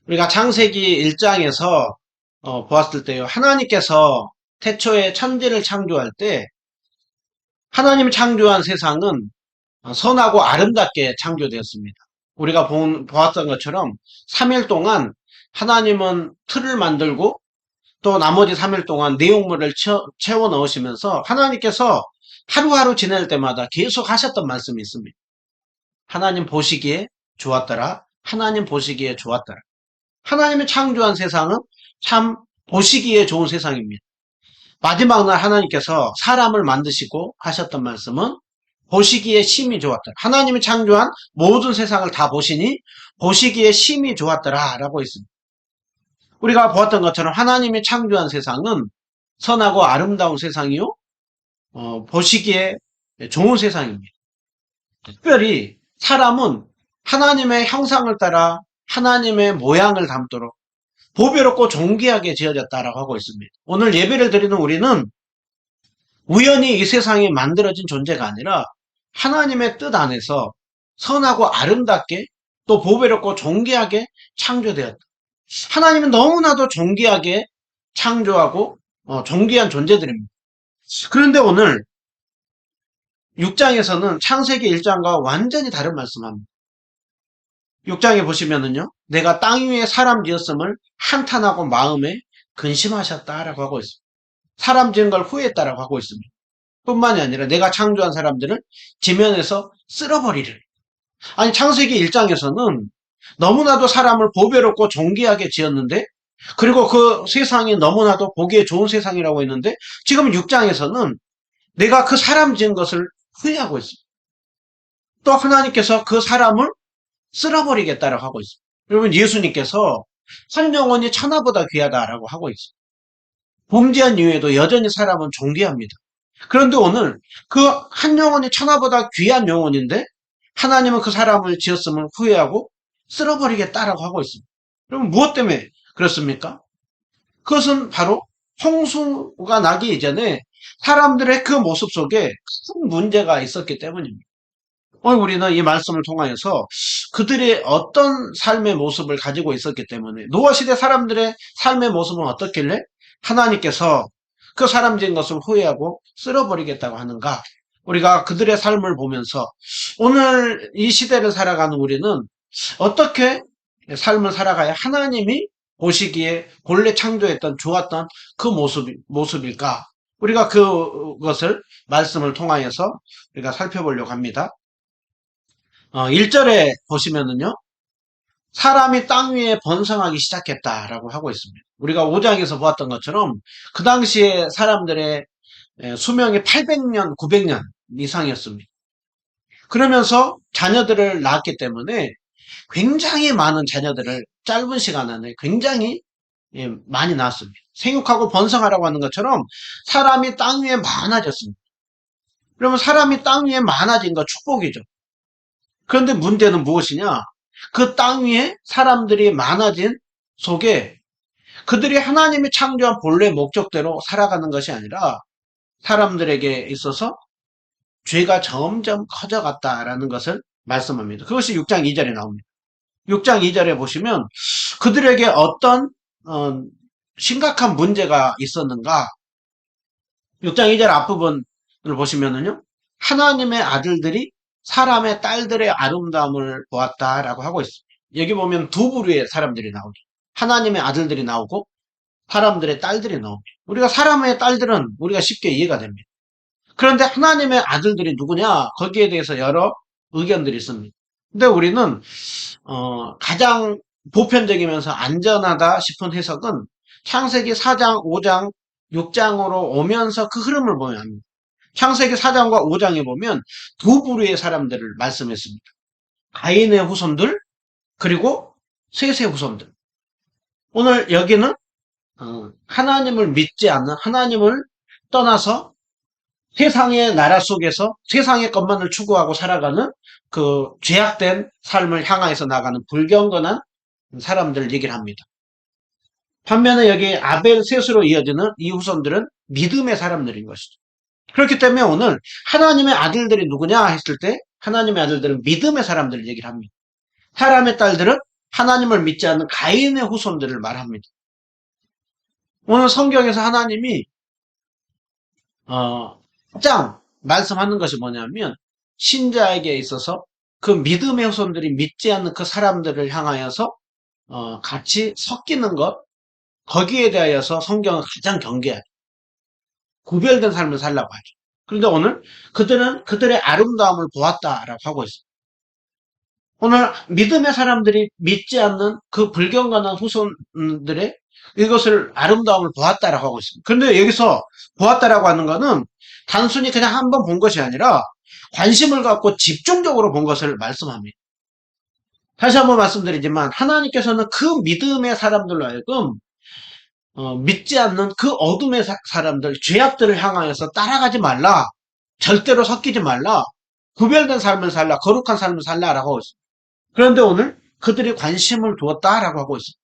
우리가 창세기 1장에서 보았을 때요. 하나님께서 태초에 천지를 창조할 때 하나님이 창조한 세상은 선하고 아름답게 창조되었습니다. 우리가 보았던 것처럼 3일 동안 하나님은 틀을 만들고 또 나머지 3일 동안 내용물을 채워 넣으시면서 하나님께서 하루하루 지낼 때마다 계속 하셨던 말씀이 있습니다. 하나님 보시기에 좋았더라. 하나님 보시기에 좋았더라. 하나님이 창조한 세상은 참 보시기에 좋은 세상입니다. 마지막 날 하나님께서 사람을 만드시고 하셨던 말씀은 보시기에 심히 좋았더라. 하나님이 창조한 모든 세상을 다 보시니 보시기에 심히 좋았더라 라고 있습니다. 우리가 보았던 것처럼 하나님이 창조한 세상은 선하고 아름다운 세상이요. 보시기에 좋은 세상입니다. 특별히 사람은 하나님의 형상을 따라 하나님의 모양을 담도록 보배롭고 존귀하게 지어졌다라고 하고 있습니다. 오늘 예배를 드리는 우리는 우연히 이 세상에 만들어진 존재가 아니라 하나님의 뜻 안에서 선하고 아름답게 또 보배롭고 존귀하게 창조되었다. 하나님은 너무나도 존귀하게 창조하고 존귀한 존재들입니다. 그런데 오늘 6장에서는 창세기 1장과 완전히 다른 말씀합니다. 6장에 보시면은요, 내가 땅 위에 사람 지었음을 한탄하고 마음에 근심하셨다라고 하고 있습니다. 사람 지은 걸 후회했다라고 하고 있습니다. 뿐만이 아니라 내가 창조한 사람들을 지면에서 쓸어버리를. 아니, 창세기 1장에서는 너무나도 사람을 보배롭고 존귀하게 지었는데, 그리고 그 세상이 너무나도 보기에 좋은 세상이라고 했는데, 지금 6장에서는 내가 그 사람 지은 것을 후회하고 있습니다. 또 하나님께서 그 사람을 쓸어버리겠다라고 하고 있습니다. 여러분, 예수님께서 한 영혼이 천하보다 귀하다라고 하고 있습니다. 범죄한 이후에도 여전히 사람은 존귀합니다. 그런데 오늘 그 한 영혼이 천하보다 귀한 영혼인데 하나님은 그 사람을 지었음을 후회하고 쓸어버리겠다라고 하고 있습니다. 그럼 무엇 때문에 그렇습니까? 그것은 바로 홍수가 나기 이전에 사람들의 그 모습 속에 큰 문제가 있었기 때문입니다. 오늘 우리는 이 말씀을 통하여서 그들이 어떤 삶의 모습을 가지고 있었기 때문에 노아 시대 사람들의 삶의 모습은 어떻길래 하나님께서 그 사람 지은 것을 후회하고 쓸어버리겠다고 하는가? 우리가 그들의 삶을 보면서 오늘 이 시대를 살아가는 우리는 어떻게 삶을 살아가야 하나님이 보시기에 본래 창조했던 좋았던 그 모습일까? 우리가 그것을 말씀을 통하여서 우리가 살펴보려고 합니다. 1절에 보시면은요, 사람이 땅 위에 번성하기 시작했다라고 하고 있습니다. 우리가 5장에서 보았던 것처럼 그 당시에 사람들의 수명이 800년, 900년 이상이었습니다. 그러면서 자녀들을 낳았기 때문에 굉장히 많은 자녀들을 짧은 시간 안에 굉장히 많이 낳았습니다. 생육하고 번성하라고 하는 것처럼 사람이 땅 위에 많아졌습니다. 그러면 사람이 땅 위에 많아진 거 축복이죠. 그런데 문제는 무엇이냐? 그 땅 위에 사람들이 많아진 속에 그들이 하나님이 창조한 본래 목적대로 살아가는 것이 아니라 사람들에게 있어서 죄가 점점 커져갔다라는 것을 말씀합니다. 그것이 6장 2절에 나옵니다. 6장 2절에 보시면 그들에게 어떤 심각한 문제가 있었는가? 6장 2절 앞부분을 보시면은요, 하나님의 아들들이 사람의 딸들의 아름다움을 보았다라고 하고 있습니다. 여기 보면 두 부류의 사람들이 나오죠. 하나님의 아들들이 나오고 사람들의 딸들이 나옵니다. 우리가 사람의 딸들은 우리가 쉽게 이해가 됩니다. 그런데 하나님의 아들들이 누구냐? 거기에 대해서 여러 의견들이 있습니다. 근데 우리는 가장 보편적이면서 안전하다 싶은 해석은 창세기 4장, 5장, 6장으로 오면서 그 흐름을 보면 합니다. 창세기 4장과 5장에 보면 두 부류의 사람들을 말씀했습니다. 가인의 후손들, 그리고 셋의 후손들. 오늘 여기는 하나님을 믿지 않는, 하나님을 떠나서 세상의 나라 속에서 세상의 것만을 추구하고 살아가는 그 죄악된 삶을 향하여서 나가는 불경건한 사람들 얘기를 합니다. 반면에 여기 아벨 셋으로 이어지는 이 후손들은 믿음의 사람들인 것이죠. 그렇기 때문에 오늘 하나님의 아들들이 누구냐 했을 때 하나님의 아들들은 믿음의 사람들을 얘기를 합니다. 사람의 딸들은 하나님을 믿지 않는 가인의 후손들을 말합니다. 오늘 성경에서 하나님이 가장 말씀하는 것이 뭐냐면 신자에게 있어서 그 믿음의 후손들이 믿지 않는 그 사람들을 향하여서 같이 섞이는 것, 거기에 대하여서 성경은 가장 경계하죠. 구별된 삶을 살라고 하죠. 그런데 오늘 그들은 그들의 아름다움을 보았다라고 하고 있습니다. 오늘 믿음의 사람들이 믿지 않는 그 불경건한 후손들의 이것을 아름다움을 보았다라고 하고 있습니다. 그런데 여기서 보았다라고 하는 것은 단순히 그냥 한번 본 것이 아니라 관심을 갖고 집중적으로 본 것을 말씀합니다. 다시 한번 말씀드리지만 하나님께서는 그 믿음의 사람들로 하여금 믿지 않는 그 어둠의 사람들, 죄악들을 향하여서 따라가지 말라. 절대로 섞이지 말라. 구별된 삶을 살라. 거룩한 삶을 살라라고 하고 있습니다. 그런데 오늘 그들이 관심을 두었다라고 하고 있습니다.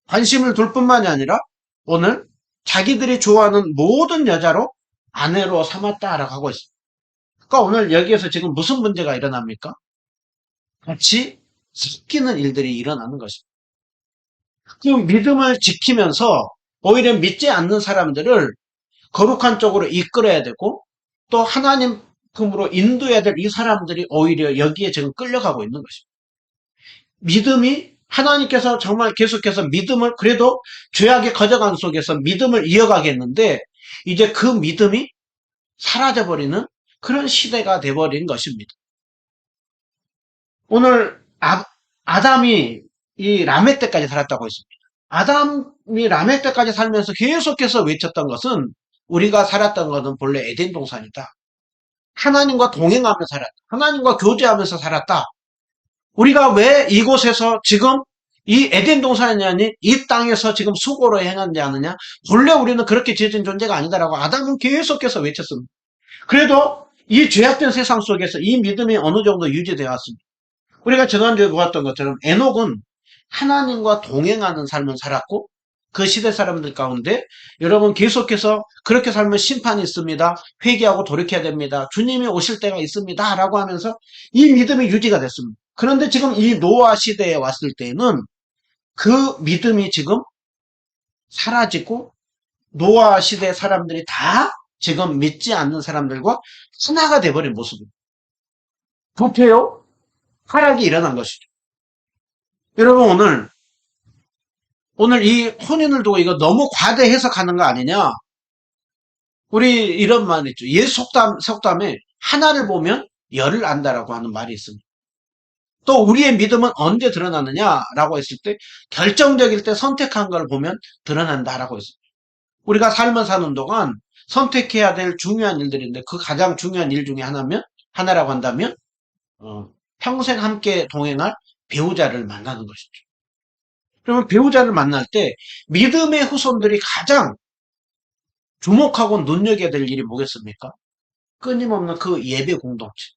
관심을 둘 뿐만이 아니라 오늘 자기들이 좋아하는 모든 여자로 아내로 삼았다라고 하고 있습니다. 그러니까 오늘 여기에서 지금 무슨 문제가 일어납니까? 같이 섞이는 일들이 일어나는 것입니다. 그 믿음을 지키면서 오히려 믿지 않는 사람들을 거룩한 쪽으로 이끌어야 되고 또 하나님 품으로 인도해야 될 이 사람들이 오히려 여기에 지금 끌려가고 있는 것입니다. 믿음이 하나님께서 정말 계속해서 믿음을 그래도 죄악의 거저간 속에서 믿음을 이어가겠는데 이제 그 믿음이 사라져버리는 그런 시대가 돼버린 것입니다. 오늘 아담이 이 라멕 때까지 살았다고 했습니다. 아담이 라멕 때까지 살면서 계속해서 외쳤던 것은 우리가 살았던 것은 본래 에덴 동산이다. 하나님과 동행하며 살았다. 하나님과 교제하면서 살았다. 우리가 왜 이곳에서 지금 이 에덴 동산이 아닌 이 땅에서 지금 수고로 행하지 않느냐? 본래 우리는 그렇게 지어진 존재가 아니다라고 아담은 계속해서 외쳤습니다. 그래도 이 죄악된 세상 속에서 이 믿음이 어느 정도 유지되어 왔습니다. 우리가 지난주에 보았던 것처럼 에녹은 하나님과 동행하는 삶을 살았고 그 시대 사람들 가운데 여러분 계속해서 그렇게 살면 심판이 있습니다. 회개하고 돌이켜야 됩니다. 주님이 오실 때가 있습니다. 라고 하면서 이 믿음이 유지가 됐습니다. 그런데 지금 이 노아 시대에 왔을 때는 그 믿음이 지금 사라지고 노아 시대 사람들이 다 지금 믿지 않는 사람들과 하나가 돼버린 모습입니다. 부패요? 하락이 일어난 것이죠. 여러분 오늘 이 혼인을 두고 이거 너무 과대 해석하는 거 아니냐? 우리 이런 말 있죠. 예수 속담에 하나를 보면 열을 안다라고 하는 말이 있습니다. 또 우리의 믿음은 언제 드러나느냐라고 했을 때 결정적일 때 선택한 걸 보면 드러난다라고 했습니다. 우리가 삶을 사는 동안 선택해야 될 중요한 일들인데 그 가장 중요한 일 중에 하나라고 한다면 평생 함께 동행할 배우자를 만나는 것이죠. 그러면 배우자를 만날 때 믿음의 후손들이 가장 주목하고 눈여겨야 될 일이 뭐겠습니까? 끊임없는 그 예배 공동체.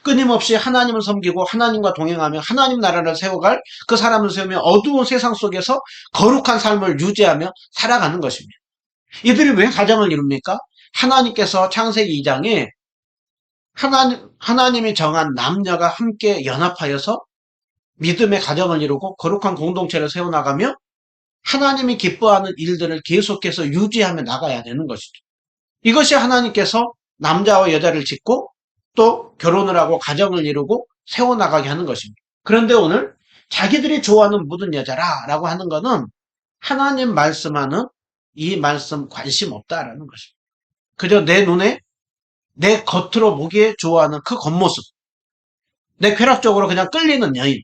끊임없이 하나님을 섬기고 하나님과 동행하며 하나님 나라를 세워갈 그 사람을 세우며 어두운 세상 속에서 거룩한 삶을 유지하며 살아가는 것입니다. 이들이 왜 가정을 이룹니까? 하나님께서 창세기 2장에 하나님이 정한 남녀가 함께 연합하여서 믿음의 가정을 이루고 거룩한 공동체를 세워나가며 하나님이 기뻐하는 일들을 계속해서 유지하며 나가야 되는 것이죠. 이것이 하나님께서 남자와 여자를 짓고 또 결혼을 하고 가정을 이루고 세워나가게 하는 것입니다. 그런데 오늘 자기들이 좋아하는 묻은 여자라고 하는 것은 하나님 말씀하는 이 말씀 관심 없다라는 것입니다. 그저 내 눈에 내 겉으로 보기에 좋아하는 그 겉모습, 내 쾌락적으로 그냥 끌리는 여인,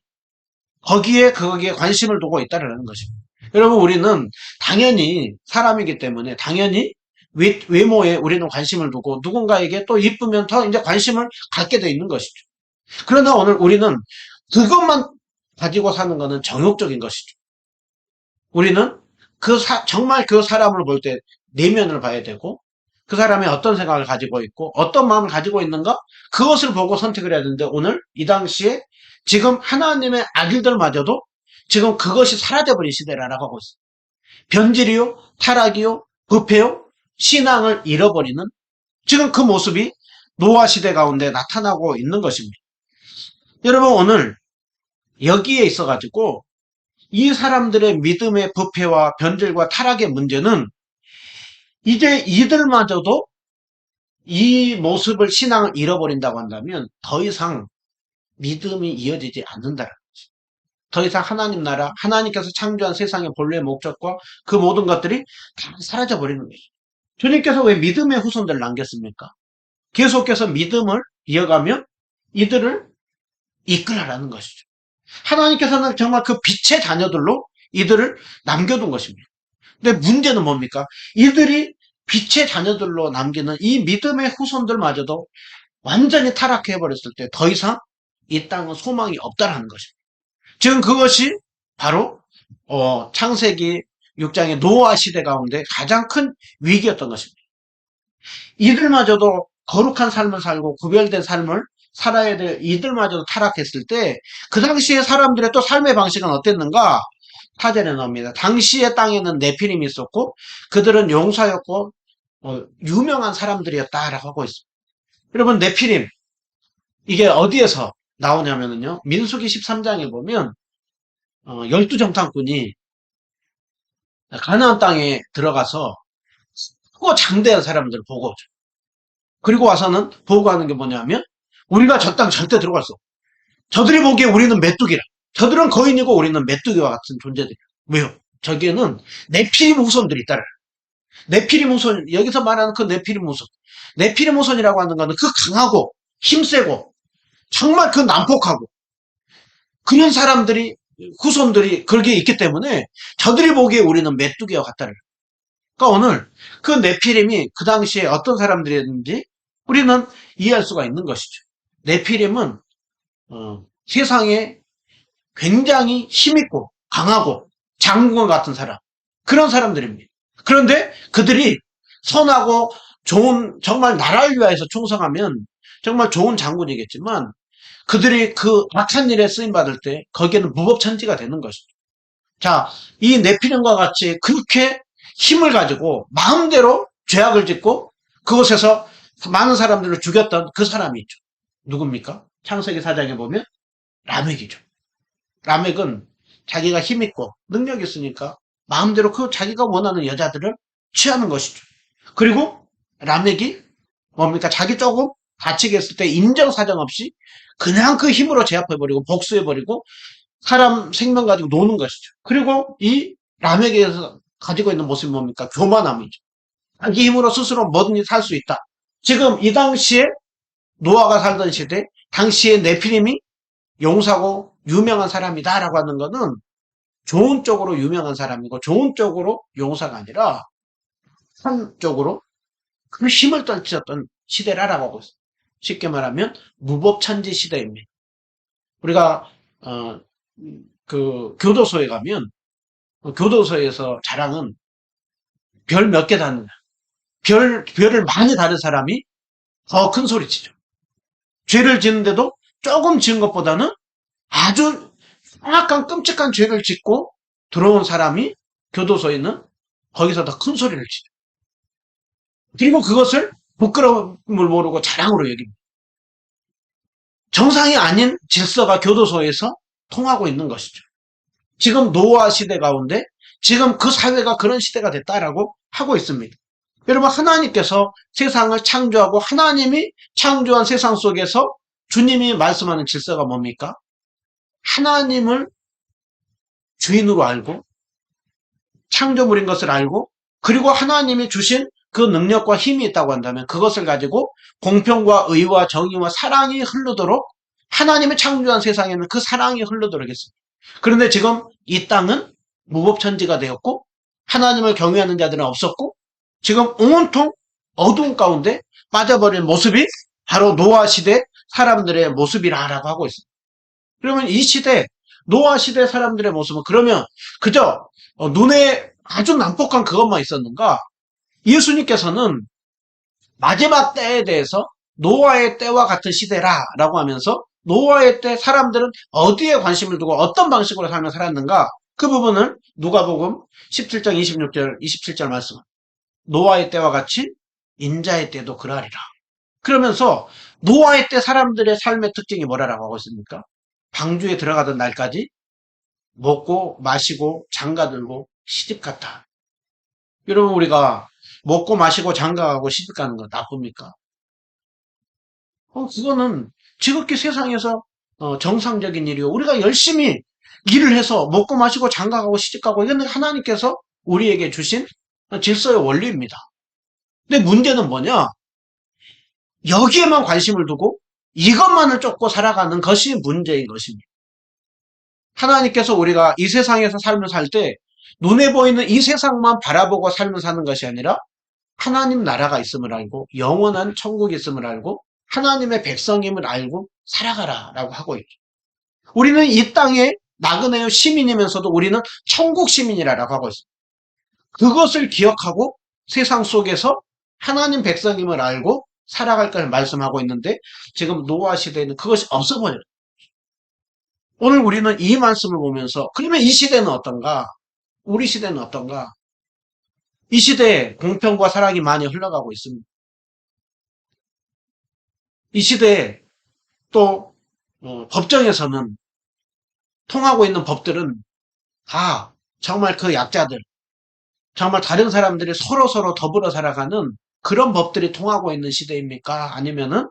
거기에 관심을 두고 있다라는 것입니다. 여러분 우리는 당연히 사람이기 때문에 당연히 외모에 우리는 관심을 두고 누군가에게 또 이쁘면 더 이제 관심을 갖게 돼 있는 것이죠. 그러나 오늘 우리는 그것만 가지고 사는 것은 정욕적인 것이죠. 우리는 정말 그 사람을 볼 때 내면을 봐야 되고 그 사람이 어떤 생각을 가지고 있고 어떤 마음을 가지고 있는가 그것을 보고 선택을 해야 되는데 오늘 이 당시에 지금 하나님의 아들들마저도 지금 그것이 사라져버린 시대라고 하고 있어요. 변질이요, 타락이요, 부패요, 신앙을 잃어버리는 지금 그 모습이 노아 시대 가운데 나타나고 있는 것입니다. 여러분 오늘 여기에 있어가지고 이 사람들의 믿음의 부패와 변질과 타락의 문제는 이제 이들마저도 이 모습을 신앙을 잃어버린다고 한다면 더 이상 믿음이 이어지지 않는다. 더 이상 하나님 나라, 하나님께서 창조한 세상의 본래의 목적과 그 모든 것들이 다 사라져버리는 거예요. 주님께서 왜 믿음의 후손들을 남겼습니까? 계속해서 믿음을 이어가며 이들을 이끌어라는 것이죠. 하나님께서는 정말 그 빛의 자녀들로 이들을 남겨둔 것입니다. 근데 문제는 뭡니까? 이들이 빛의 자녀들로 남기는 이 믿음의 후손들마저도 완전히 타락해버렸을 때 더 이상 이 땅은 소망이 없다라는 것입니다. 지금 그것이 바로 창세기 6장의 노아 시대 가운데 가장 큰 위기였던 것입니다. 이들마저도 거룩한 삶을 살고 구별된 삶을 살아야 될 이들마저도 타락했을 때 그 당시에 사람들의 또 삶의 방식은 어땠는가? 타전에 나옵니다. 당시의 땅에는 네피림이 있었고 그들은 용사였고 유명한 사람들이었다라고 하고 있습니다. 여러분 네피림 이게 어디에서 나오냐면요. 민수기 13장에 보면 12정탐꾼이 가나안 땅에 들어가서 크고 장대한 사람들을 보고 오죠. 그리고 와서는 보고하는 게 뭐냐면 우리가 저 땅 절대 들어갈 수 없어. 저들이 보기에 우리는 메뚜기라. 저들은 거인이고 우리는 메뚜기와 같은 존재들이야. 왜요? 저기에는 네피림 후손들이 있다라. 네피림 후손, 여기서 말하는 그 네피림 후손. 네피림 후손이라고 하는 거는 그 강하고 힘세고 정말 그 난폭하고 그런 사람들이 후손들이 거기에 있기 때문에 저들이 보기에 우리는 메뚜기와 같다라. 그러니까 오늘 그 네피림이 그 당시에 어떤 사람들이었는지 우리는 이해할 수가 있는 것이죠. 네피림은 세상에 굉장히 힘있고 강하고 장군 같은 사람 그런 사람들입니다. 그런데 그들이 선하고 좋은 정말 나라를 위해서 충성하면 정말 좋은 장군이겠지만 그들이 그 악한 일에 쓰임 받을 때 거기에는 무법천지가 되는 것이죠. 자, 이 네피림과 같이 그렇게 힘을 가지고 마음대로 죄악을 짓고 그곳에서 많은 사람들을 죽였던 그 사람이 있죠. 누굽니까? 창세기 4장에 보면 라멕이죠. 라멕은 자기가 힘있고 능력이 있으니까 마음대로 그 자기가 원하는 여자들을 취하는 것이죠. 그리고 라멕이 뭡니까? 자기 조금 다치게 했을 때 인정사정 없이 그냥 그 힘으로 제압해버리고 복수해버리고 사람 생명 가지고 노는 것이죠. 그리고 이 라멕에서 가지고 있는 모습이 뭡니까? 교만함이죠. 자기 힘으로 스스로 뭐든지 살 수 있다. 지금 이 당시에 노아가 살던 시대, 당시에 네피림이 용사고 유명한 사람이다라고 하는 거는 좋은 쪽으로 유명한 사람이고 좋은 쪽으로 용사가 아니라 한쪽으로 그 힘을 떨쳤던 시대라라고 하고 있어요. 쉽게 말하면 무법천지 시대입니다. 우리가 그 교도소에 가면 교도소에서 자랑은 별 몇 개 다느냐. 별을 많이 다른 사람이 더 큰 소리치죠. 죄를 짓는데도 조금 지은 것보다는 아주 약간 끔찍한 죄를 짓고 들어온 사람이 교도소에 있는 거기서 더 큰 소리를 치죠. 그리고 그것을 부끄러움을 모르고 자랑으로 여깁니다. 정상이 아닌 질서가 교도소에서 통하고 있는 것이죠. 지금 노아 시대 가운데 지금 그 사회가 그런 시대가 됐다라고 하고 있습니다. 여러분 하나님께서 세상을 창조하고 하나님이 창조한 세상 속에서 주님이 말씀하는 질서가 뭡니까? 하나님을 주인으로 알고 창조물인 것을 알고 그리고 하나님이 주신 그 능력과 힘이 있다고 한다면 그것을 가지고 공평과 의와 정의와 사랑이 흐르도록 하나님이 창조한 세상에는 그 사랑이 흐르도록 했습니다. 그런데 지금 이 땅은 무법천지가 되었고 하나님을 경외하는 자들은 없었고 지금 온통 어두운 가운데 빠져버린 모습이 바로 노아 시대 사람들의 모습이라고 하고 있습니다. 그러면 이 시대 노아 시대 사람들의 모습은 그러면 그저 눈에 아주 난폭한 그것만 있었는가? 예수님께서는 마지막 때에 대해서 노아의 때와 같은 시대라라고 하면서 노아의 때 사람들은 어디에 관심을 두고 어떤 방식으로 삶을 살았는가? 그 부분을 누가복음 17장 26절 27절 말씀 노아의 때와 같이 인자의 때도 그러하리라. 그러면서 노아의 때 사람들의 삶의 특징이 뭐라고 하고 있습니까? 방주에 들어가던 날까지 먹고 마시고 장가들고 시집갔다. 여러분 우리가 먹고 마시고 장가가고 시집가는 거 나쁩니까? 그거는 지극히 세상에서 정상적인 일이요. 우리가 열심히 일을 해서 먹고 마시고 장가가고 시집가고 이건 하나님께서 우리에게 주신 질서의 원리입니다. 근데 문제는 뭐냐? 여기에만 관심을 두고 이것만을 쫓고 살아가는 것이 문제인 것입니다. 하나님께서 우리가 이 세상에서 삶을 살 때 눈에 보이는 이 세상만 바라보고 삶을 사는 것이 아니라 하나님 나라가 있음을 알고 영원한 천국이 있음을 알고 하나님의 백성임을 알고 살아가라 라고 하고 있죠. 우리는 이 땅의 나그네의 시민이면서도 우리는 천국 시민이라고 하고 있습니다. 그것을 기억하고 세상 속에서 하나님 백성임을 알고 살아갈 걸 말씀하고 있는데 지금 노아 시대에는 그것이 없어버려요. 오늘 우리는 이 말씀을 보면서 그러면 이 시대는 어떤가? 우리 시대는 어떤가? 이 시대에 공평과 사랑이 많이 흘러가고 있습니다. 이 시대에 또 법정에서는 통하고 있는 법들은 다 정말 그 약자들, 정말 다른 사람들이 서로 더불어 살아가는 그런 법들이 통하고 있는 시대입니까? 아니면은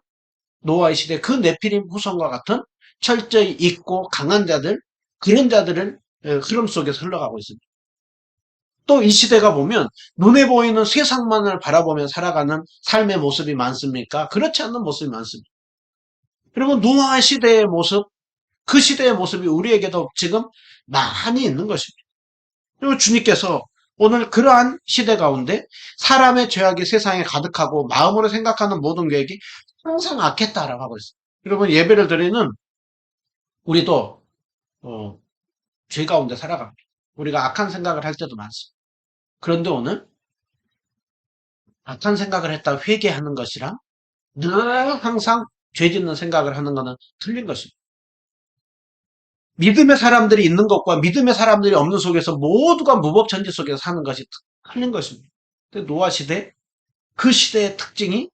노아의 시대 그 네피림 후손과 같은 철저히 있고 강한 자들, 그런 자들을 흐름 속에서 흘러가고 있습니다. 또 이 시대가 보면 눈에 보이는 세상만을 바라보며 살아가는 삶의 모습이 많습니까? 그렇지 않는 모습이 많습니다. 그리고 노아 시대의 모습, 그 시대의 모습이 우리에게도 지금 많이 있는 것입니다. 그리고 주님께서 오늘 그러한 시대 가운데 사람의 죄악이 세상에 가득하고 마음으로 생각하는 모든 계획이 항상 악했다라고 하고 있어요. 여러분 예배를 드리는 우리도 죄 가운데 살아갑니다. 우리가 악한 생각을 할 때도 많습니다. 그런데 오늘 악한 생각을 했다 회개하는 것이랑 늘 항상 죄 짓는 생각을 하는 것은 틀린 것입니다. 믿음의 사람들이 있는 것과 믿음의 사람들이 없는 속에서 모두가 무법천지 속에서 사는 것이 틀린 것입니다. 근데 노아 시대, 그 시대의 특징이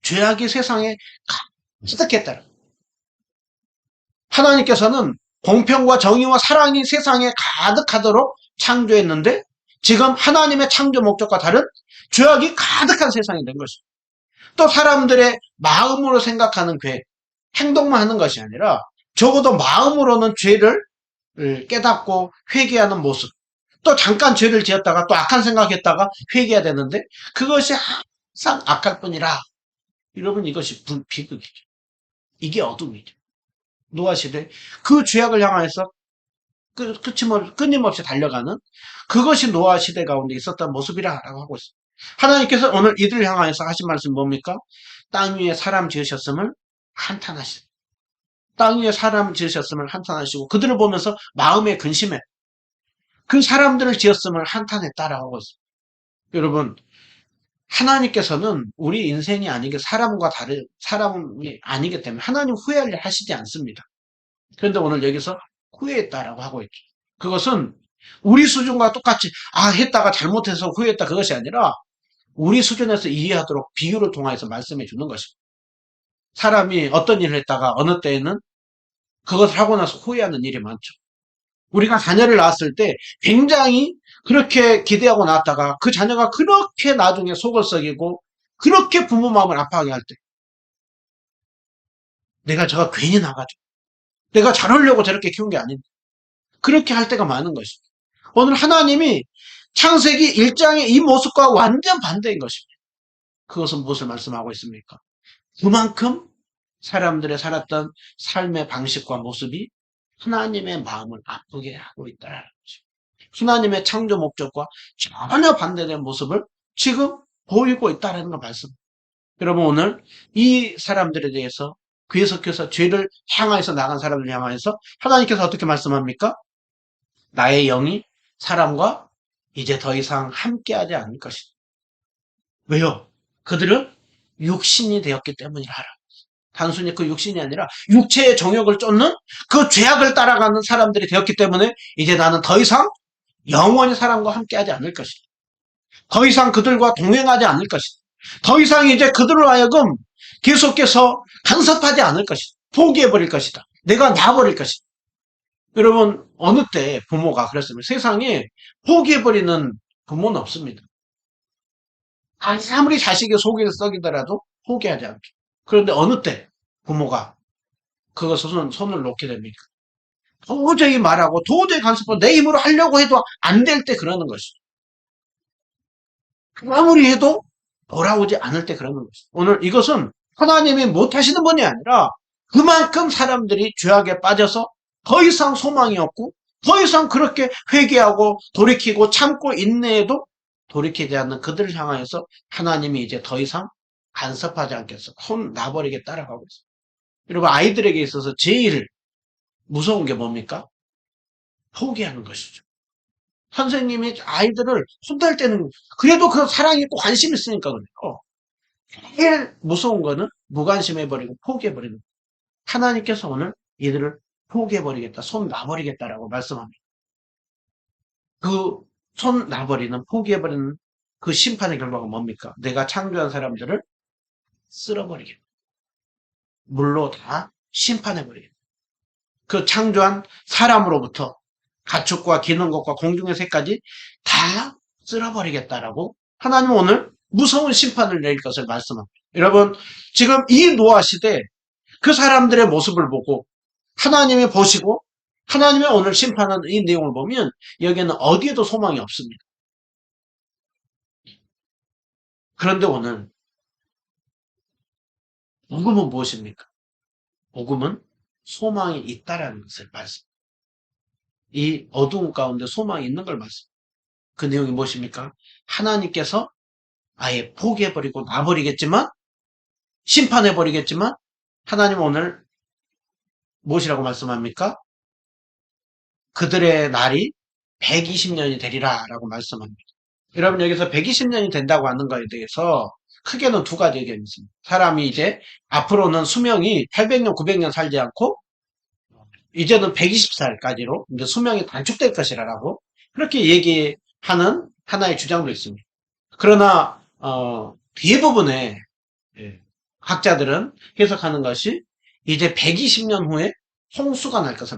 죄악이 세상에 가득했다. 하나님께서는 공평과 정의와 사랑이 세상에 가득하도록 창조했는데 지금 하나님의 창조 목적과 다른 죄악이 가득한 세상이 된 것입니다. 또 사람들의 마음으로 생각하는 계획, 행동만 하는 것이 아니라 적어도 마음으로는 죄를 깨닫고 회개하는 모습. 또 잠깐 죄를 지었다가 또 악한 생각했다가 회개해야 되는데 그것이 항상 악할 뿐이라. 여러분 이것이 비극이죠. 이게 어둠이죠. 노아 시대 그 죄악을 향해서 끊임없이 달려가는 그것이 노아 시대 가운데 있었던 모습이라고 하고 있습니다. 하나님께서 오늘 이들을 향하여서 하신 말씀이 뭡니까? 땅 위에 사람 지으셨음을 한탄하시고 땅 위에 사람 지으셨음을 한탄하시고 그들을 보면서 마음에 근심해 그 사람들을 지었음을 한탄했다라고 하고 있습니다. 여러분 하나님께서는 우리 인생이 아니게 사람과 다른 사람이 아니기 때문에 하나님 후회할 일 하시지 않습니다. 그런데 오늘 여기서 후회했다라고 하고 있죠. 그것은 우리 수준과 똑같이 했다가 잘못해서 후회했다 그것이 아니라 우리 수준에서 이해하도록 비유를 통해서 말씀해 주는 것입니다. 사람이 어떤 일을 했다가 어느 때에는 그것을 하고 나서 후회하는 일이 많죠. 우리가 자녀를 낳았을 때 굉장히 그렇게 기대하고 낳았다가 그 자녀가 그렇게 나중에 속을 썩이고 그렇게 부모 마음을 아파하게 할 때 내가 저가 괜히 나가지고 내가 잘하려고 저렇게 키운 게 아닌데 그렇게 할 때가 많은 것입니다. 오늘 하나님이 창세기 1장의 이 모습과 완전 반대인 것입니다. 그것은 무엇을 말씀하고 있습니까? 그만큼 사람들의 살았던 삶의 방식과 모습이 하나님의 마음을 아프게 하고 있다는 것입니다. 하나님의 창조 목적과 전혀 반대된 모습을 지금 보이고 있다는 걸 말씀입니다. 여러분 오늘 이 사람들에 대해서 계속해서 죄를 향하여서 나간 사람을 향하여서 하나님께서 어떻게 말씀합니까? 나의 영이 사람과 이제 더 이상 함께하지 않을 것이다. 왜요? 그들은 육신이 되었기 때문이라 하라. 단순히 그 육신이 아니라 육체의 정욕을 쫓는 그 죄악을 따라가는 사람들이 되었기 때문에 이제 나는 더 이상 영원히 사람과 함께하지 않을 것이다. 더 이상 그들과 동행하지 않을 것이다. 더 이상 이제 그들로 하여금 계속해서 간섭하지 않을 것이다. 포기해버릴 것이다. 내가 놔버릴 것이다. 여러분, 어느 때 부모가 그랬습니다. 세상에 포기해버리는 부모는 없습니다. 아무리 자식의 속이 썩이더라도 포기하지 않죠. 그런데 어느 때 부모가 그것을 손을 놓게 됩니까? 도저히 말하고 도저히 간섭하고 내 힘으로 하려고 해도 안 될 때 그러는 것이죠. 아무리 해도 돌아오지 않을 때 그러는 것이죠. 오늘 이것은 하나님이 못하시는 분이 아니라 그만큼 사람들이 죄악에 빠져서 더 이상 소망이 없고 더 이상 그렇게 회개하고 돌이키고 참고 인내해도 돌이키지 않는 그들을 향하여서 하나님이 이제 더 이상 간섭하지 않겠어. 손 놔버리겠다라고 하고 있어요. 여러분, 아이들에게 있어서 제일 무서운 게 뭡니까? 포기하는 것이죠. 선생님이 아이들을 혼날 때는 그래도 그 사랑 있고 관심 있으니까 그래요. 제일 무서운 거는 무관심해버리고 포기해버리는 거예요. 하나님께서 오늘 이들을 포기해버리겠다, 손 놔버리겠다라고 말씀합니다. 그 손 놔버리는, 포기해버리는 그 심판의 결과가 뭡니까? 내가 창조한 사람들을 쓸어버리겠다. 물로 다 심판해버리겠다. 그 창조한 사람으로부터 가축과 기는 것과 공중의 새까지 다 쓸어버리겠다라고 하나님은 오늘 무서운 심판을 내릴 것을 말씀합니다. 여러분, 지금 이 노아 시대 그 사람들의 모습을 보고 하나님이 보시고 하나님의 오늘 심판하는 이 내용을 보면 여기에는 어디에도 소망이 없습니다. 그런데 오늘 복음은 무엇입니까? 복음은 소망이 있다라는 것을 말씀. 이 어두운 가운데 소망이 있는 걸 말씀. 그 내용이 무엇입니까? 하나님께서 아예 포기해버리고 놔버리겠지만 심판해버리겠지만 하나님은 오늘 무엇이라고 말씀합니까? 그들의 날이 120년이 되리라 라고 말씀합니다. 여러분, 여기서 120년이 된다고 하는 것에 대해서 크게는 두 가지 의견이 있습니다. 사람이 이제 앞으로는 수명이 800년, 900년 살지 않고 이제는 120살까지로 이제 수명이 단축될 것이라고 그렇게 얘기하는 하나의 주장도 있습니다. 그러나 대부분의 학자들은 해석하는 것이 이제 120년 후에 홍수가 날 것을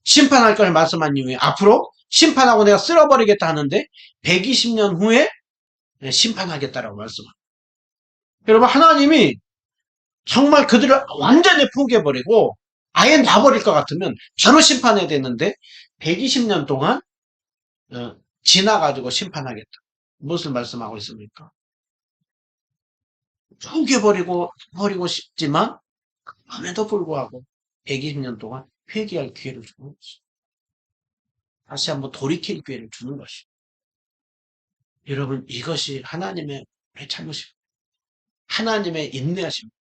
심판할 것을 말씀한 이후에 앞으로 심판하고 내가 쓸어버리겠다 하는데 120년 후에 심판하겠다라고 말씀합니다. 여러분, 하나님이 정말 그들을 완전히 포기해버리고 아예 놔버릴 것 같으면 바로 심판해야 되는데 120년 동안 지나가지고 심판하겠다. 무엇을 말씀하고 있습니까? 포기해버리고 싶지만 그럼에도 불구하고 120년 동안 회개할 기회를 주는 것이 다시 한번 돌이킬 기회를 주는 것이 여러분, 이것이 하나님의 참으십니다. 하나님의 인내하십니다.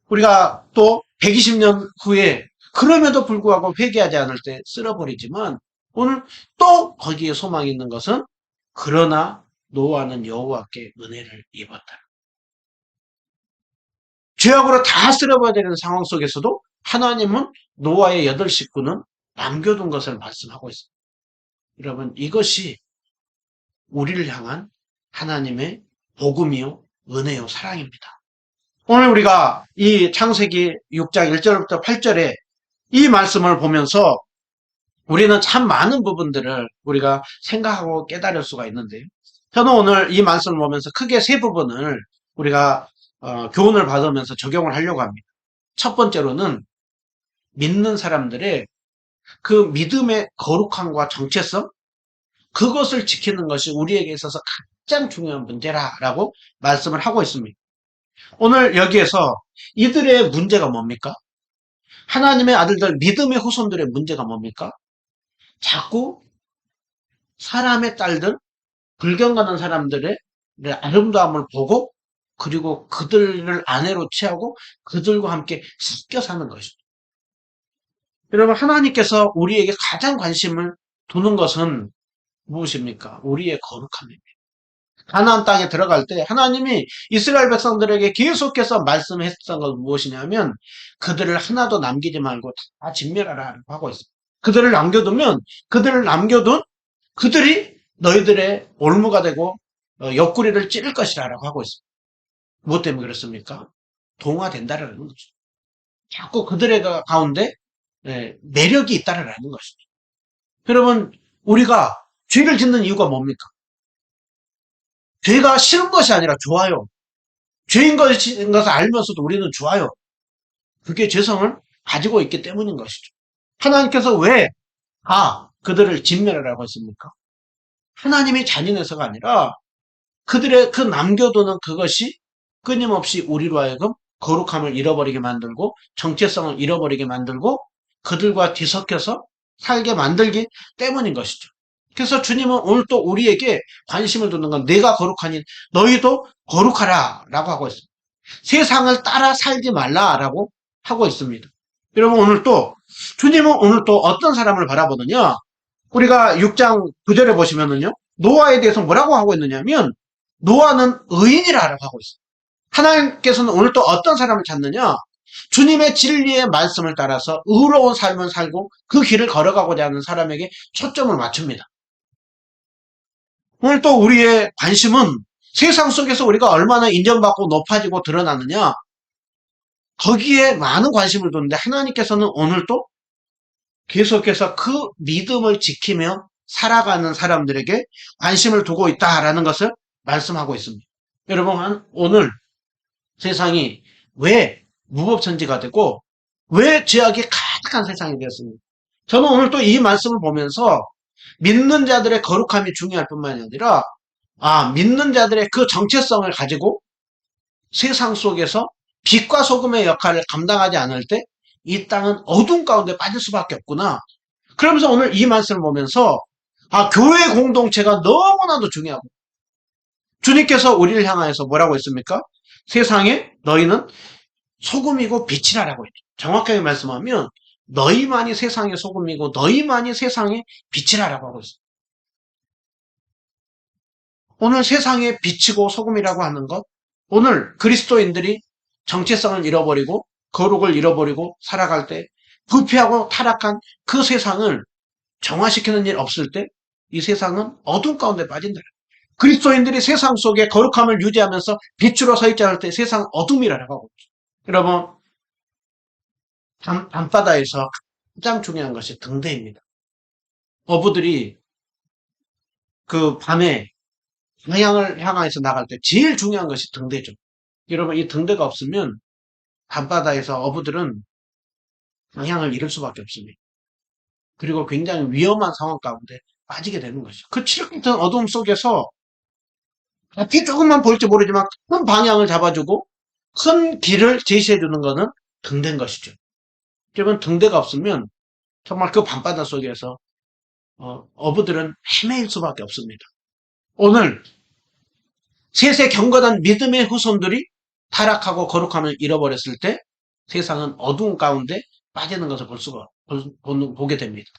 우리가 또 120년 후에 그럼에도 불구하고 회개하지 않을 때 쓸어버리지만 오늘 또 거기에 소망이 있는 것은 그러나 노아는 여호와께 은혜를 입었다. 죄악으로 다 쓸어버려야 되는 상황 속에서도 하나님은 노아의 8 식구는 남겨둔 것을 말씀하고 있습니다. 여러분, 이것이 우리를 향한 하나님의 복음이요, 은혜요, 사랑입니다. 오늘 우리가 이 창세기 6장 1절부터 8절에 이 말씀을 보면서 우리는 참 많은 부분들을 우리가 생각하고 깨달을 수가 있는데요. 저는 오늘 이 말씀을 보면서 크게 세 부분을 우리가 교훈을 받으면서 적용을 하려고 합니다. 첫 번째로는 믿는 사람들의 그 믿음의 거룩함과 정체성, 그것을 지키는 것이 우리에게 있어서 가장 중요한 문제라고 말씀을 하고 있습니다. 오늘 여기에서 이들의 문제가 뭡니까? 하나님의 아들들, 믿음의 후손들의 문제가 뭡니까? 자꾸 사람의 딸들, 불경 가는 사람들의 아름다움을 보고 그리고 그들을 아내로 취하고 그들과 함께 섞여 사는 것입니다. 여러분, 하나님께서 우리에게 가장 관심을 두는 것은 무엇입니까? 우리의 거룩함입니다. 가나안 땅에 들어갈 때 하나님이 이스라엘 백성들에게 계속해서 말씀했던 것은 무엇이냐면 그들을 하나도 남기지 말고 다 진멸하라 하고 있습니다. 그들을 남겨둔 그들이 너희들의 올무가 되고 옆구리를 찌를 것이라고 하고 있습니다. 무엇 때문에 그렇습니까? 동화된다라는 거죠. 자꾸 그들의 가운데 매력이 있다라는 것이죠. 여러분, 우리가 죄를 짓는 이유가 뭡니까? 죄가 싫은 것이 아니라 좋아요. 죄인 것인 것을 알면서도 우리는 좋아요. 그게 죄성을 가지고 있기 때문인 것이죠. 하나님께서 왜 그들을 진멸하라고 했습니까? 하나님이 잔인해서가 아니라 그들의 그 남겨두는 그것이 끊임없이 우리로 하여금 거룩함을 잃어버리게 만들고 정체성을 잃어버리게 만들고 그들과 뒤섞여서 살게 만들기 때문인 것이죠. 그래서 주님은 오늘 또 우리에게 관심을 두는 건 내가 거룩하니 너희도 거룩하라 라고 하고 있습니다. 세상을 따라 살지 말라라고 하고 있습니다. 여러분 오늘 또 주님은 오늘 또 어떤 사람을 바라보느냐? 우리가 6장 9절에 보시면은요. 노아에 대해서 뭐라고 하고 있느냐면 노아는 의인이라고 하고 있어요. 하나님께서는 오늘 또 어떤 사람을 찾느냐? 주님의 진리의 말씀을 따라서 의로운 삶을 살고 그 길을 걸어가고자 하는 사람에게 초점을 맞춥니다. 오늘 또 우리의 관심은 세상 속에서 우리가 얼마나 인정받고 높아지고 드러나느냐? 거기에 많은 관심을 두는데 하나님께서는 오늘도 계속해서 그 믿음을 지키며 살아가는 사람들에게 관심을 두고 있다라는 것을 말씀하고 있습니다. 여러분, 오늘 세상이 왜 무법천지가 되고 왜 죄악이 가득한 세상이 되었습니까? 저는 오늘 또 이 말씀을 보면서 믿는 자들의 거룩함이 중요할 뿐만이 아니라 믿는 자들의 그 정체성을 가지고 세상 속에서 빛과 소금의 역할을 감당하지 않을 때 이 땅은 어둠 가운데 빠질 수밖에 없구나. 그러면서 오늘 이 말씀을 보면서 교회 공동체가 너무나도 중요하고 주님께서 우리를 향하여서 뭐라고 했습니까? 세상에 너희는 소금이고 빛이라고 했죠. 정확하게 말씀하면 너희만이 세상의 소금이고 너희만이 세상의 빛이라고 하고 있어요. 오늘 세상의 빛이고 소금이라고 하는 것, 오늘 그리스도인들이 정체성을 잃어버리고 거룩을 잃어버리고 살아갈 때 부패하고 타락한 그 세상을 정화시키는 일 없을 때 이 세상은 어둠 가운데 빠진다. 그리스도인들이 세상 속에 거룩함을 유지하면서 빛으로 서 있지 않을 때 세상 어둠이라고 하고 있죠. 여러분, 밤바다에서 가장 중요한 것이 등대입니다. 어부들이 그 밤에 방향을 향해서 나갈 때 제일 중요한 것이 등대죠. 여러분, 이 등대가 없으면 밤바다에서 어부들은 방향을 잃을 수밖에 없습니다. 그리고 굉장히 위험한 상황 가운데 빠지게 되는 것이죠. 그 칠흑같은 어둠 속에서 앞이 조금만 보일지 모르지만 큰 방향을 잡아주고 큰 길을 제시해 주는 것은 등대인 것이죠. 여러분, 등대가 없으면 정말 그 밤바다 속에서 어부들은 헤매일 수밖에 없습니다. 오늘 셋의 경건한 믿음의 후손들이 타락하고 거룩함을 잃어버렸을 때 세상은 어두운 가운데 빠지는 것을 보게 됩니다.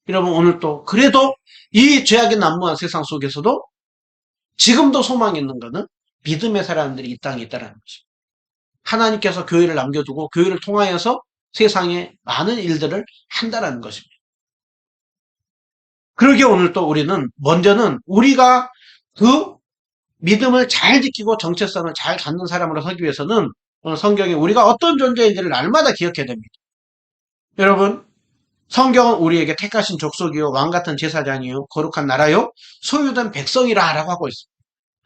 여러분 오늘 또 그래도 이 죄악이 난무한 세상 속에서도 지금도 소망이 있는 것은 믿음의 사람들이 이 땅에 있다는 것입니다. 하나님께서 교회를 남겨두고 교회를 통하여서 세상에 많은 일들을 한다는 것입니다. 그러기에 오늘 또 우리는 먼저는 우리가 그 믿음을 잘 지키고 정체성을 잘 갖는 사람으로 서기 위해서는 오늘 성경에 우리가 어떤 존재인지를 날마다 기억해야 됩니다. 여러분, 성경은 우리에게 택하신 족속이요 왕같은 제사장이요 거룩한 나라요 소유된 백성이라 라고 하고 있습니다.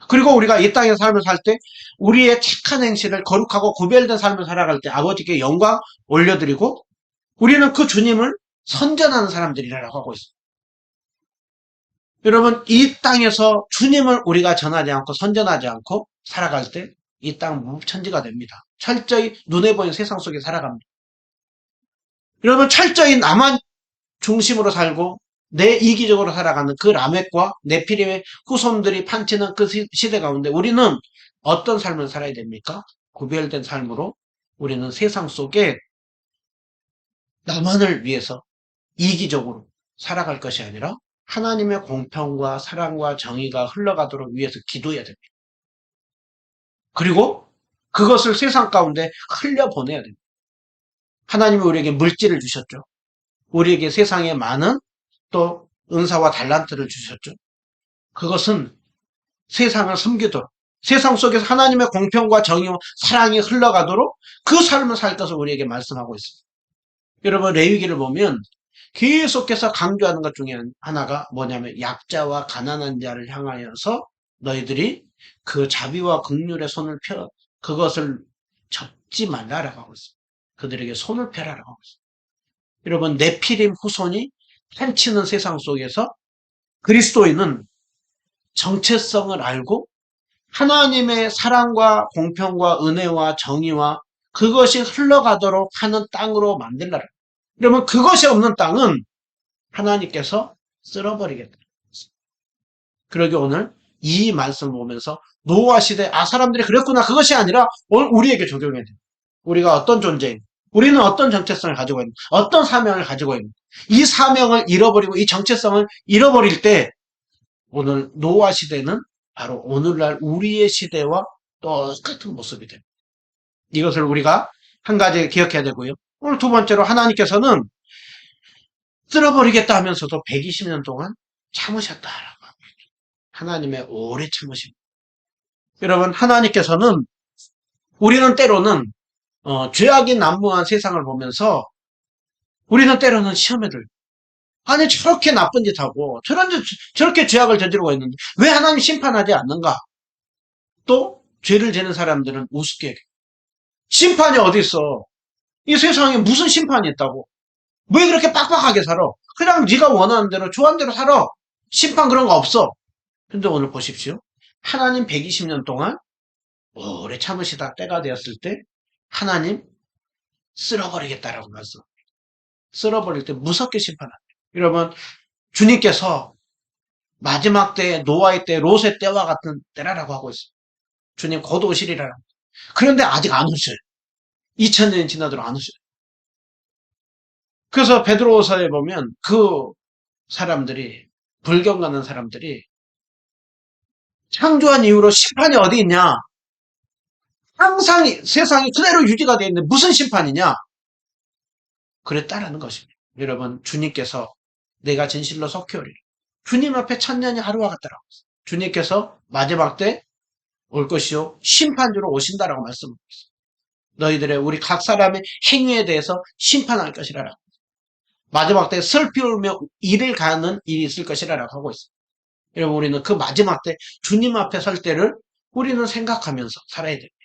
그리고 우리가 이 땅에 삶을 살 때 우리의 착한 행실을 거룩하고 구별된 삶을 살아갈 때 아버지께 영광 올려드리고 우리는 그 주님을 선전하는 사람들이라고 하고 있습니다. 여러분, 이 땅에서 주님을 우리가 전하지 않고 선전하지 않고 살아갈 때 이 땅은 무천지가 됩니다. 철저히 눈에 보이는 세상 속에 살아갑니다. 여러분, 철저히 나만 중심으로 살고 내 이기적으로 살아가는 그 라멕과 네피림의 후손들이 판치는 그 시대 가운데 우리는 어떤 삶을 살아야 됩니까? 구별된 삶으로 우리는 세상 속에 나만을 위해서 이기적으로 살아갈 것이 아니라 하나님의 공평과 사랑과 정의가 흘러가도록 위해서 기도해야 됩니다. 그리고 그것을 세상 가운데 흘려보내야 됩니다. 하나님이 우리에게 물질을 주셨죠. 우리에게 세상에 많은 또 은사와 달란트를 주셨죠. 그것은 세상을 섬기도록 세상 속에서 하나님의 공평과 정의와 사랑이 흘러가도록 그 삶을 살 것을 우리에게 말씀하고 있습니다. 여러분 레위기를 보면 계속해서 강조하는 것 중에 하나가 뭐냐면 약자와 가난한 자를 향하여서 너희들이 그 자비와 긍휼의 손을 펴 그것을 접지 말라라고 하고 있습니다. 그들에게 손을 펴라라고 하고 있습니다. 여러분 네피림 후손이 펼치는 세상 속에서 그리스도인은 정체성을 알고 하나님의 사랑과 공평과 은혜와 정의와 그것이 흘러가도록 하는 땅으로 만들라라. 그러면 그것이 없는 땅은 하나님께서 쓸어버리겠다. 그러기 오늘 이 말씀을 보면서 노아 시대 사람들이 그랬구나 그것이 아니라 오늘 우리에게 적용해야 돼요. 우리가 어떤 존재인 우리는 어떤 정체성을 가지고 있는 어떤 사명을 가지고 있는 이 사명을 잃어버리고 이 정체성을 잃어버릴 때 오늘 노아 시대는 바로 오늘날 우리의 시대와 똑같은 모습이 됩니다. 이것을 우리가 한 가지 기억해야 되고요. 오늘 두 번째로 하나님께서는 쓸어버리겠다 하면서도 120년 동안 참으셨다라고. 하나님의 오래 참으심. 여러분 하나님께서는 우리는 때로는 죄악이 난무한 세상을 보면서 우리는 때로는 시험에 들고 아니 저렇게 나쁜 짓 하고 저렇게 죄악을 저지르고 있는데 왜 하나님 심판하지 않는가? 또 죄를 지는 사람들은 우습게 얘기해요. 심판이 어디 있어? 이 세상에 무슨 심판이 있다고? 왜 그렇게 빡빡하게 살아? 그냥 네가 원하는 대로 좋아하는 대로 살아. 심판 그런 거 없어. 근데 오늘 보십시오. 하나님 120년 동안 오래 참으시다 때가 되었을 때 하나님 쓸어버리겠다라고 말씀. 쓸어버릴 때 무섭게 심판합니다. 여러분 주님께서 마지막 때 노아의 때 롯의 때와 같은 때라고 하고 있습니다. 주님 곧 오시리라. 그런데 아직 안 오셔요. 2000년이 지나도록 안 오셔요. 그래서 베드로서에 보면 그 사람들이 불경 가는 사람들이 창조한 이후로 심판이 어디 있냐? 항상 세상이 그대로 유지가 되어 있는데 무슨 심판이냐? 그랬다라는 것입니다. 여러분 주님께서 내가 진실로 속히오리라. 주님 앞에 천년이 하루와 같다라고 했어요. 주님께서 마지막 때 올 것이요 심판주로 오신다라고 말씀하고 있어요. 너희들의 우리 각 사람의 행위에 대해서 심판할 것이라라고. 마지막 때 슬피 울며 이를 가는 일이 있을 것이라라고 하고 있어요. 여러분 우리는 그 마지막 때 주님 앞에 설 때를 우리는 생각하면서 살아야 됩니다.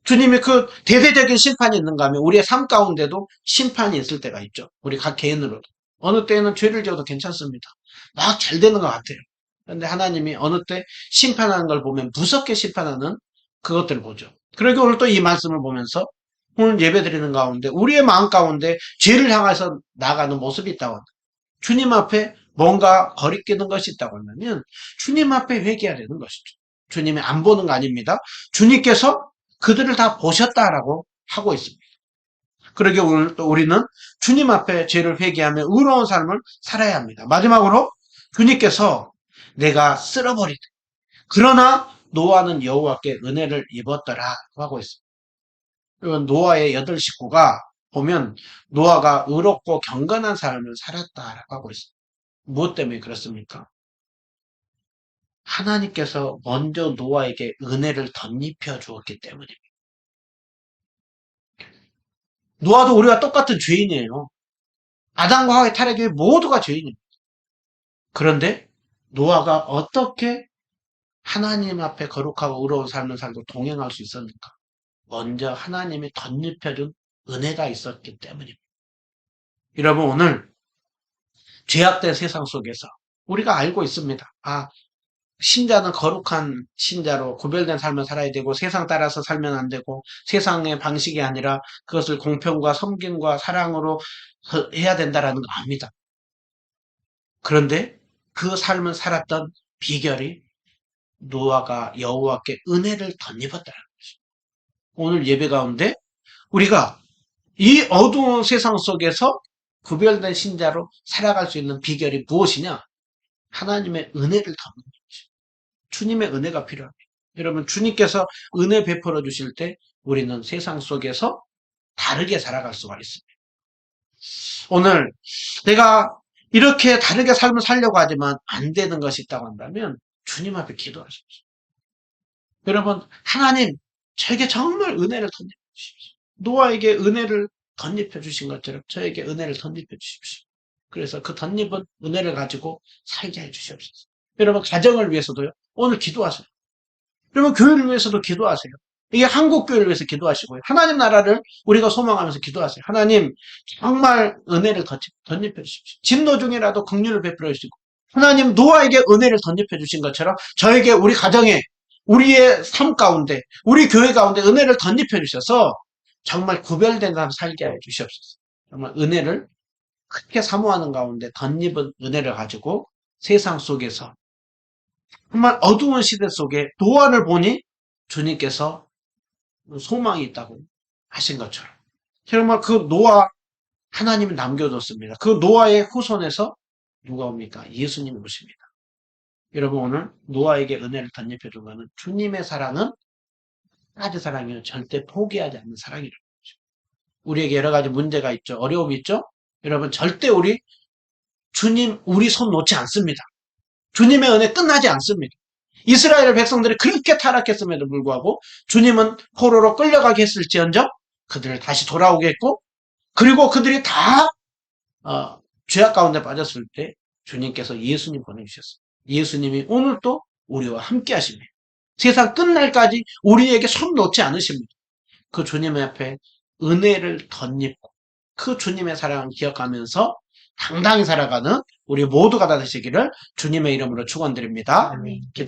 주님이 그 대대적인 심판이 있는가 하면 우리의 삶 가운데도 심판이 있을 때가 있죠. 우리 각 개인으로도. 어느 때는 죄를 지어도 괜찮습니다. 막 잘 되는 것 같아요. 그런데 하나님이 어느 때 심판하는 걸 보면 무섭게 심판하는 그것들을 보죠. 그러기 오늘 또 이 말씀을 보면서 오늘 예배 드리는 가운데 우리의 마음 가운데 죄를 향해서 나가는 모습이 있다고 합니다. 주님 앞에 뭔가 거리끼는 것이 있다고 하면 주님 앞에 회개해야 되는 것이죠. 주님이 안 보는 거 아닙니다. 주님께서 그들을 다 보셨다라고 하고 있습니다. 그러게 오늘 또 우리는 주님 앞에 죄를 회개하며 의로운 삶을 살아야 합니다. 마지막으로 주님께서 내가 쓸어버리다. 그러나 노아는 여호와께 은혜를 입었더라고 하고 있습니다. 이건 노아의 8식구가 보면 노아가 의롭고 경건한 삶을 살았다라고 하고 있습니다. 무엇 때문에 그렇습니까? 하나님께서 먼저 노아에게 은혜를 덧입혀 주었기 때문입니다. 노아도 우리와 똑같은 죄인이에요. 아담과 하와의 타락 이후에 모두가 죄인입니다. 그런데 노아가 어떻게 하나님 앞에 거룩하고 의로운 삶을 살고 동행할 수 있었는가? 먼저 하나님이 덧입혀준 은혜가 있었기 때문입니다. 여러분 오늘 죄악된 세상 속에서 우리가 알고 있습니다. 신자는 거룩한 신자로 구별된 삶을 살아야 되고 세상 따라서 살면 안 되고 세상의 방식이 아니라 그것을 공평과 섬김과 사랑으로 해야 된다라는 거 압니다. 그런데 그 삶을 살았던 비결이 노아가 여호와께 은혜를 덧입었다는 것입니다. 오늘 예배 가운데 우리가 이 어두운 세상 속에서 구별된 신자로 살아갈 수 있는 비결이 무엇이냐? 하나님의 은혜를 덧입는 것입니다. 주님의 은혜가 필요합니다. 여러분 주님께서 은혜 베풀어 주실 때 우리는 세상 속에서 다르게 살아갈 수가 있습니다. 오늘 내가 이렇게 다르게 삶을 살려고 하지만 안 되는 것이 있다고 한다면 주님 앞에 기도하십시오. 여러분, 하나님, 저에게 정말 은혜를 던져 주십시오. 노아에게 은혜를 덧입혀 주신 것처럼 저에게 은혜를 덧입혀 주십시오. 그래서 그 덧입은 은혜를 가지고 살게 해 주시옵소서. 여러분, 가정을 위해서도요, 오늘 기도하세요. 여러분, 교회를 위해서도 기도하세요. 이게 한국 교회를 위해서 기도하시고요. 하나님 나라를 우리가 소망하면서 기도하세요. 하나님, 정말 은혜를 덧입혀 주십시오. 진노 중이라도 긍휼을 베풀어 주시고, 하나님 노아에게 은혜를 덧입혀 주신 것처럼 저에게 우리 가정에, 우리의 삶 가운데, 우리 교회 가운데 은혜를 덧입혀 주셔서 정말 구별된 사람 살게 해 주시옵소서. 정말 은혜를 크게 사모하는 가운데 덧입은 은혜를 가지고 세상 속에서 정말 어두운 시대 속에 노아를 보니 주님께서 소망이 있다고 하신 것처럼 정말 그 노아 하나님이 남겨뒀습니다. 그 노아의 후손에서 누가 옵니까? 예수님이 오십니다. 여러분 오늘 노아에게 은혜를 덧입혀준 것은 주님의 사랑은 가지 사랑이요 절대 포기하지 않는 사랑이라는 거죠. 우리에게 여러 가지 문제가 있죠. 어려움이 있죠. 여러분 절대 주님 우리 손 놓지 않습니다. 주님의 은혜 끝나지 않습니다. 이스라엘 백성들이 그렇게 타락했음에도 불구하고 주님은 포로로 끌려가게 했을지언정 그들을 다시 돌아오게 했고 그리고 그들이 다 죄악 가운데 빠졌을 때 주님께서 예수님 보내주셨습니다. 예수님이 오늘 또 우리와 함께 하십니다. 세상 끝날까지 우리에게 손 놓지 않으십니다. 그 주님 앞에 은혜를 덧입고 그 주님의 사랑을 기억하면서 당당히 살아가는 우리 모두가 다 되시기를 주님의 이름으로 축원드립니다. 아멘. 기도